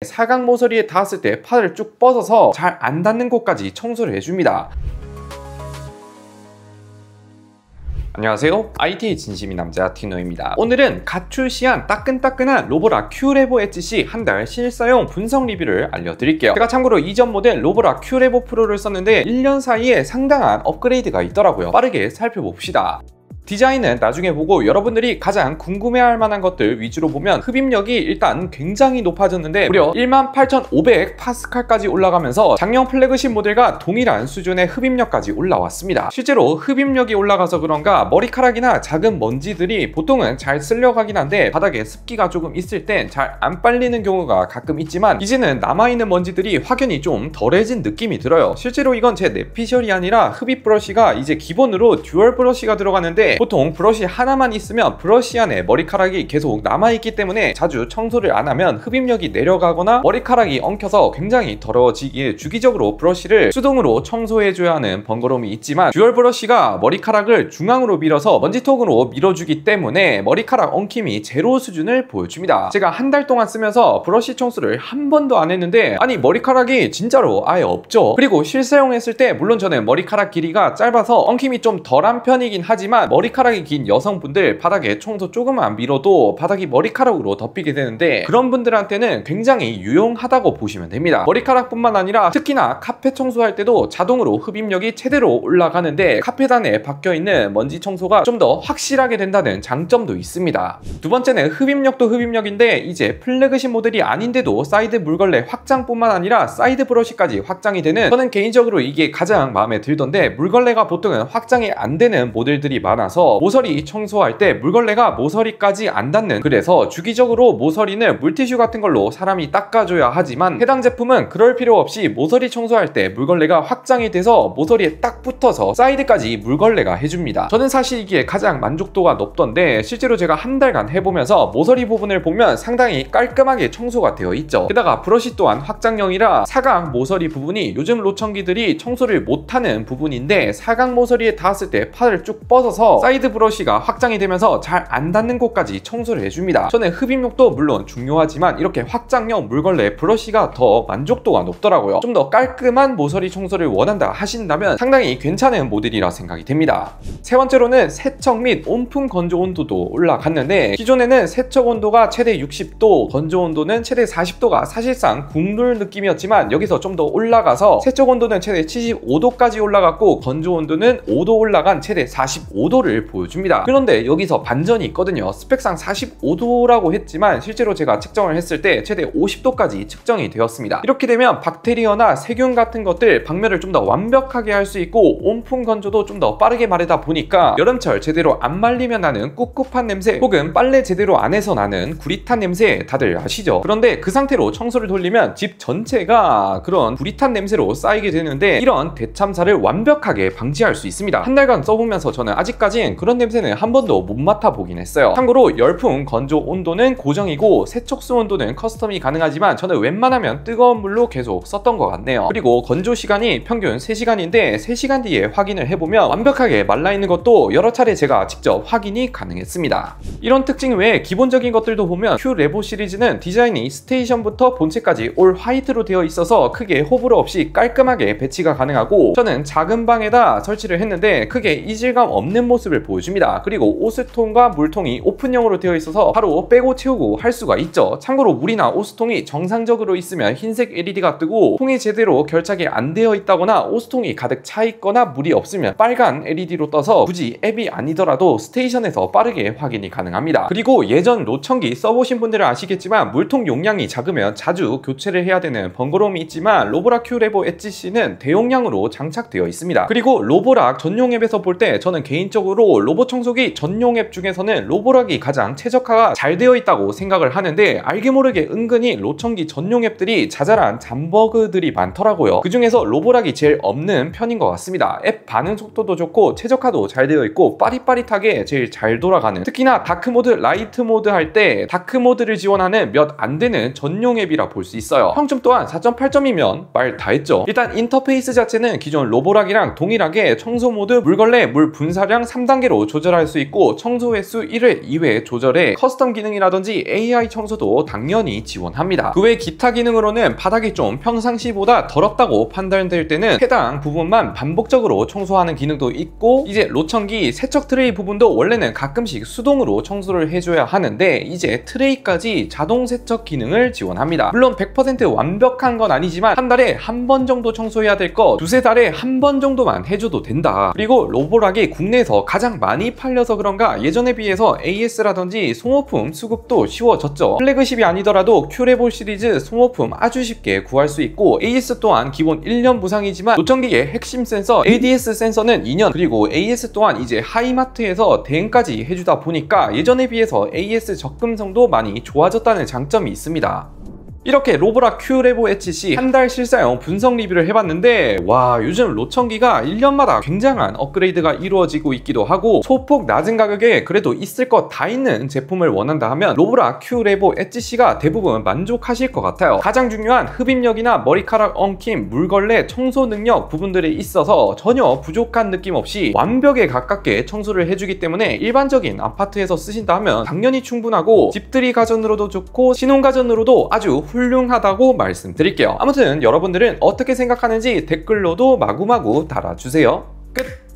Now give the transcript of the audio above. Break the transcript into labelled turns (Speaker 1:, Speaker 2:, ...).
Speaker 1: 사각 모서리에 닿았을 때 팔을 쭉 뻗어서 잘 안 닿는 곳까지 청소를 해줍니다. 안녕하세요, IT 진심인 남자 티노입니다. 오늘은 갓 출시한 따끈따끈한 로보락 큐레보 엣지 한 달 실사용 분석 리뷰를 알려드릴게요. 제가 참고로 이전 모델 로보락 큐레보 프로를 썼는데 1년 사이에 상당한 업그레이드가 있더라고요. 빠르게 살펴봅시다. 디자인은 나중에 보고 여러분들이 가장 궁금해할 만한 것들 위주로 보면 흡입력이 일단 굉장히 높아졌는데 무려 18500파스칼까지 올라가면서 작년 플래그십 모델과 동일한 수준의 흡입력까지 올라왔습니다. 실제로 흡입력이 올라가서 그런가 머리카락이나 작은 먼지들이 보통은 잘 쓸려가긴 한데 바닥에 습기가 조금 있을 땐 잘 안 빨리는 경우가 가끔 있지만 이제는 남아있는 먼지들이 확연히 좀 덜해진 느낌이 들어요. 실제로 이건 제 내피셜이 아니라 흡입 브러쉬가 이제 기본으로 듀얼 브러쉬가 들어가는데 보통 브러쉬 하나만 있으면 브러쉬 안에 머리카락이 계속 남아있기 때문에 자주 청소를 안 하면 흡입력이 내려가거나 머리카락이 엉켜서 굉장히 더러워지기에 주기적으로 브러쉬를 수동으로 청소해줘야 하는 번거로움이 있지만 듀얼 브러쉬가 머리카락을 중앙으로 밀어서 먼지통으로 밀어주기 때문에 머리카락 엉킴이 제로 수준을 보여줍니다. 제가 한 달 동안 쓰면서 브러쉬 청소를 한 번도 안 했는데 아니 머리카락이 진짜로 아예 없죠. 그리고 실사용했을 때 물론 저는 머리카락 길이가 짧아서 엉킴이 좀 덜한 편이긴 하지만 머리카락이 긴 여성분들 바닥에 청소 조금만 밀어도 바닥이 머리카락으로 덮이게 되는데 그런 분들한테는 굉장히 유용하다고 보시면 됩니다. 머리카락뿐만 아니라 특히나 카펫 청소할 때도 자동으로 흡입력이 최대로 올라가는데 카펫 안에 박혀있는 먼지 청소가 좀 더 확실하게 된다는 장점도 있습니다. 두 번째는 흡입력도 흡입력인데 이제 플래그십 모델이 아닌데도 사이드 물걸레 확장뿐만 아니라 사이드 브러쉬까지 확장이 되는, 저는 개인적으로 이게 가장 마음에 들던데 물걸레가 보통은 확장이 안 되는 모델들이 많아서 모서리 청소할 때 물걸레가 모서리까지 안 닿는, 그래서 주기적으로 모서리는 물티슈 같은 걸로 사람이 닦아줘야 하지만 해당 제품은 그럴 필요 없이 모서리 청소할 때 물걸레가 확장이 돼서 모서리에 딱 붙어서 사이드까지 물걸레가 해줍니다. 저는 사실 이게 가장 만족도가 높던데 실제로 제가 한 달간 해보면서 모서리 부분을 보면 상당히 깔끔하게 청소가 되어 있죠. 게다가 브러쉬 또한 확장형이라 사각 모서리 부분이 요즘 로청기들이 청소를 못하는 부분인데 사각 모서리에 닿았을 때 팔을 쭉 뻗어서 사이드 브러쉬가 확장이 되면서 잘 안 닿는 곳까지 청소를 해줍니다. 저는 흡입력도 물론 중요하지만 이렇게 확장형 물걸레 브러쉬가 더 만족도가 높더라고요. 좀 더 깔끔한 모서리 청소를 원한다 하신다면 상당히 괜찮은 모델이라 생각이 됩니다. 세 번째로는 세척 및 온풍 건조 온도도 올라갔는데 기존에는 세척 온도가 최대 60도, 건조 온도는 최대 40도가 사실상 국룰 느낌이었지만 여기서 좀 더 올라가서 세척 온도는 최대 75도까지 올라갔고 건조 온도는 5도 올라간 최대 45도를 보여줍니다. 그런데 여기서 반전이 있거든요. 스펙상 45도라고 했지만 실제로 제가 측정을 했을 때 최대 50도까지 측정이 되었습니다. 이렇게 되면 박테리아나 세균 같은 것들 박멸을 좀 더 완벽하게 할 수 있고 온풍 건조도 좀 더 빠르게 마르다 보니까 여름철 제대로 안 말리면 나는 꿉꿉한 냄새 혹은 빨래 제대로 안 해서 나는 구릿한 냄새 다들 아시죠? 그런데 그 상태로 청소를 돌리면 집 전체가 그런 구릿한 냄새로 쌓이게 되는데 이런 대참사를 완벽하게 방지할 수 있습니다. 한 달간 써보면서 저는 아직까진 그런 냄새는 한 번도 못 맡아보긴 했어요. 참고로 열풍 건조 온도는 고정이고 세척수 온도는 커스텀이 가능하지만 저는 웬만하면 뜨거운 물로 계속 썼던 것 같네요. 그리고 건조 시간이 평균 3시간인데 3시간 뒤에 확인을 해보면 완벽하게 말라있는 것도 여러 차례 제가 직접 확인이 가능했습니다. 이런 특징 외에 기본적인 것들도 보면 큐레보 시리즈는 디자인이 스테이션부터 본체까지 올 화이트로 되어 있어서 크게 호불호 없이 깔끔하게 배치가 가능하고 저는 작은 방에다 설치를 했는데 크게 이질감 없는 모습을 보여줍니다. 그리고 오스통과 물통이 오픈형으로 되어 있어서 바로 빼고 채우고 할 수가 있죠. 참고로 물이나 오스통이 정상적으로 있으면 흰색 LED가 뜨고 통이 제대로 결착이 안 되어 있다거나 오스통이 가득 차 있거나 물이 없으면 빨간 LED로 떠서 굳이 앱이 아니더라도 스테이션에서 빠르게 확인이 가능합니다. 그리고 예전 로청기 써보신 분들은 아시겠지만 물통 용량이 작으면 자주 교체를 해야 되는 번거로움이 있지만 로보락 큐레보 엣지C는 대용량으로 장착되어 있습니다. 그리고 로보락 전용 앱에서 볼 때 저는 개인적으로 로봇 청소기 전용 앱 중에서는 로보락이 가장 최적화가 잘 되어 있다고 생각을 하는데 알게 모르게 은근히 로청기 전용 앱들이 자잘한 잠버그들이 많더라고요. 그 중에서 로보락이 제일 없는 편인 것 같습니다. 앱 반응 속도도 좋고 최적화도 잘 되어 있고 빠릿빠릿하게 제일 잘 돌아가는, 특히나 다크모드, 라이트 모드 할 때 다크모드를 지원하는 몇 안 되는 전용 앱이라 볼 수 있어요. 평점 또한 4.8점이면 말 다 했죠. 일단 인터페이스 자체는 기존 로보락이랑 동일하게 청소 모드, 물걸레, 물 분사량 3단 3단계로 조절할 수 있고 청소 횟수 1회, 2회 조절에 커스텀 기능이라든지 AI 청소도 당연히 지원합니다. 그 외 기타 기능으로는 바닥이 좀 평상시보다 더럽다고 판단될 때는 해당 부분만 반복적으로 청소하는 기능도 있고, 이제 로천기 세척 트레이 부분도 원래는 가끔씩 수동으로 청소를 해줘야 하는데 이제 트레이까지 자동 세척 기능을 지원합니다. 물론 100% 완벽한 건 아니지만 한 달에 한 번 정도 청소해야 될 거 두세 달에 한 번 정도만 해줘도 된다. 그리고 로보락이 국내에서 가장 많이 팔려서 그런가 예전에 비해서 AS라든지 소모품 수급도 쉬워졌죠. 플래그십이 아니더라도 큐레보 시리즈 소모품 아주 쉽게 구할 수 있고, AS 또한 기본 1년 무상이지만 로천기의 핵심 센서 ADS 센서는 2년, 그리고 AS 또한 이제 하이마트에서 대행까지 해주다 보니까 예전에 비해서 AS 접근성도 많이 좋아졌다는 장점이 있습니다. 이렇게 로보락 큐레보 HC 한 달 실사용 분석 리뷰를 해봤는데, 와, 요즘 로천기가 1년마다 굉장한 업그레이드가 이루어지고 있기도 하고 소폭 낮은 가격에 그래도 있을 것 다 있는 제품을 원한다 하면 로보락 큐레보 HC가 대부분 만족하실 것 같아요. 가장 중요한 흡입력이나 머리카락 엉킴, 물걸레, 청소 능력 부분들에 있어서 전혀 부족한 느낌 없이 완벽에 가깝게 청소를 해주기 때문에 일반적인 아파트에서 쓰신다 하면 당연히 충분하고 집들이 가전으로도 좋고 신혼 가전으로도 아주 훌륭하다고 말씀드릴게요. 아무튼 여러분들은 어떻게 생각하는지 댓글로도 마구마구 달아주세요. 끝!